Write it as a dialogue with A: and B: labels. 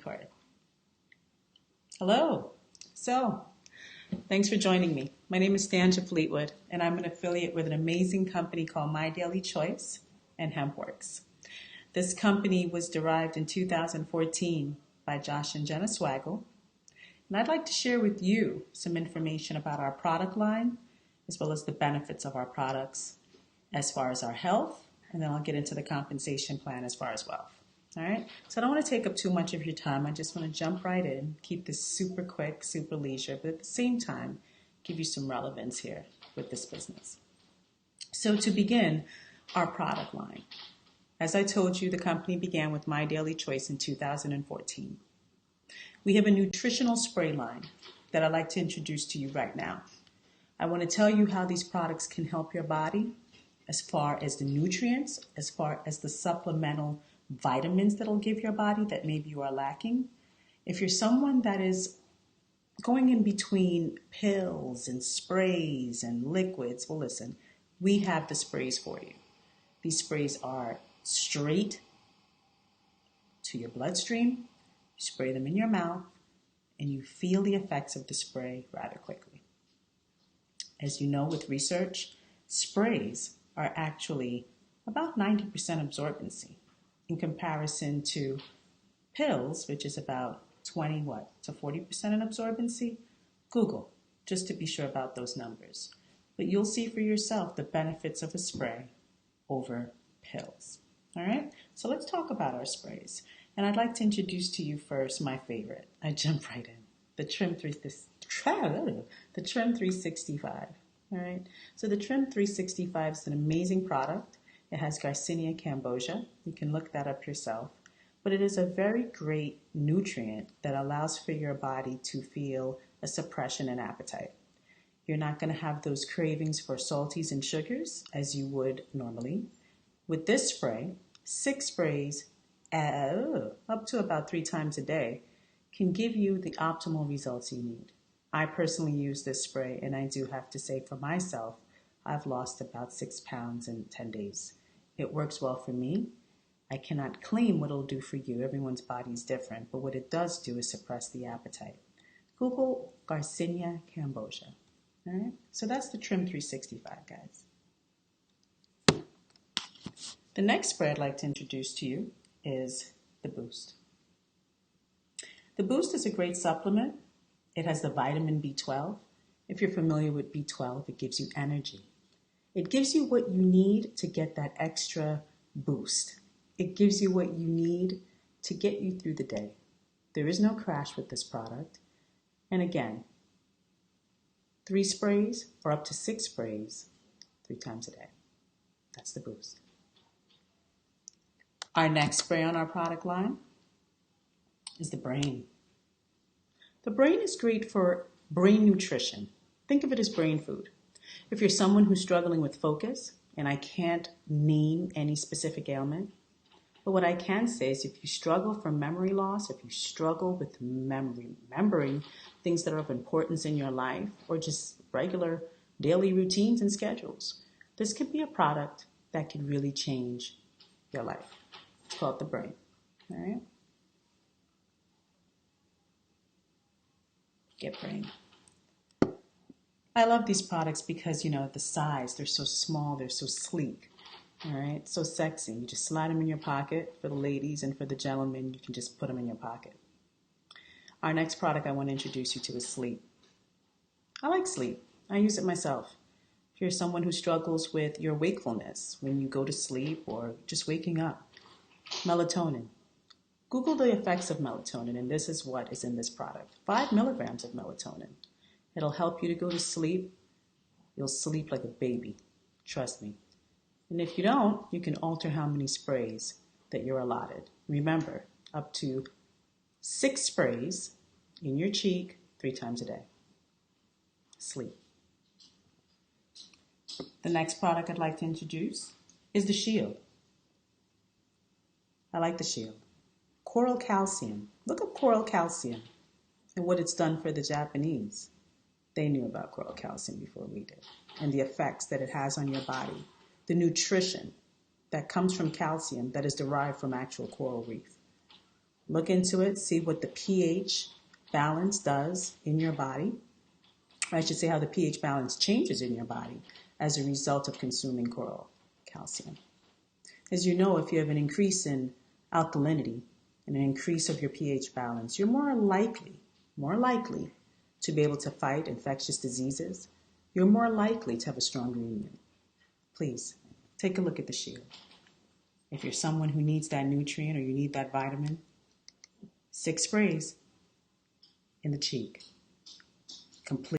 A: recorded. Hello. Thanks for joining me. My name is Stanja Fleetwood, and I'm an affiliate with an amazing company called MyDailyChoice and HempWorx. This company was derived in 2014 by Josh and Jenna Swaggle, and I'd like to share with you some information about our product line, as well as the benefits of our products as far as our health, and then I'll get into the compensation plan as far as wealth. All right, so I don't want to take up too much of your time. I just want to jump right in, keep this super quick, super leisure, but at the same time, give you some relevance here with this business. So to begin, our product line. As I told you, the company began with MyDailyChoice in 2014. We have a nutritional spray line that I'd like to introduce to you right now. I want to tell you how these products can help your body as far as the nutrients, as far as the supplemental vitamins that'll give your body that maybe you are lacking. If you're someone that is going in between pills and sprays and liquids, well, listen, we have the sprays for you. These sprays are straight to your bloodstream. You spray them in your mouth, and you feel the effects of the spray rather quickly. As you know, with research, sprays are actually about 90% absorbency in comparison to pills, which is about 20 to 40% in absorbency. Google, just to be sure about those numbers. But you'll see for yourself the benefits of a spray over pills. All right, so let's talk about our sprays. And I'd like to introduce to you first my favorite. I jump right in, the TRIM365. All right, so the TRIM365 is an amazing product. It has GARCINIA Cambogia. You can look that up yourself. But it is a very great nutrient that allows for your body to feel a suppression in appetite. You're not going to have those cravings for salties and sugars as you would normally. With this spray, 6 sprays up to about 3 times a day can give you the optimal results you need. I personally use this spray, and I do have to say for myself, I've lost about 6 pounds in 10 days. It works well for me. I cannot claim what it'll do for you. Everyone's body is different, but what it does do is suppress the appetite. Google GARCINIA Cambogia. All right, so that's the TRIM365, guys. The next spray I'd like to introduce to you is the Boost. The Boost is a great supplement. It has the vitamin B12. If you're familiar with B12, it gives you energy. It gives you what you need to get that extra boost. It gives you what you need to get you through the day. There is no crash with this product. And again, 3 sprays or up to 6 sprays 3 times a day. That's the Boost. Our next spray on our product line is the Brain. The Brain is great for brain nutrition. Think of it as brain food. If you're someone who's struggling with focus, and I can't name any specific ailment, but what I can say is if you struggle from memory loss, if you struggle with remembering things that are of importance in your life, or just regular daily routines and schedules, this could be a product that could really change your life. It's called the Brain. All right? Get Brain. I love these products because, the size, they're so small, they're so sleek, all right, so sexy. You just slide them in your pocket. For the ladies and for the gentlemen, you can just put them in your pocket. Our next product I want to introduce you to is Sleep. I like Sleep. I use it myself. If you're someone who struggles with your wakefulness when you go to sleep or just waking up, melatonin. Google the effects of melatonin, and this is what is in this product. 5 milligrams of melatonin. It'll help you to go to sleep. You'll sleep like a baby. Trust me. And if you don't, you can alter how many sprays that you're allotted. Remember, up to 6 sprays in your cheek 3 times a day. Sleep. The next product I'd like to introduce is the Shield. I like the Shield. Coral calcium. Look up coral calcium and what it's done for the Japanese. They knew about coral calcium before we did, and the effects that it has on your body, the nutrition that comes from calcium that is derived from actual coral reef. Look into it, see what the pH balance does in your body. I should say how the pH balance changes in your body as a result of consuming coral calcium. As you know, if you have an increase in alkalinity and an increase of your pH balance, you're more likely to be able to fight infectious diseases. You're more likely to have a stronger immune. Please, take a look at the shield. If you're someone who needs that nutrient or you need that vitamin, 6 sprays in the cheek. Complete.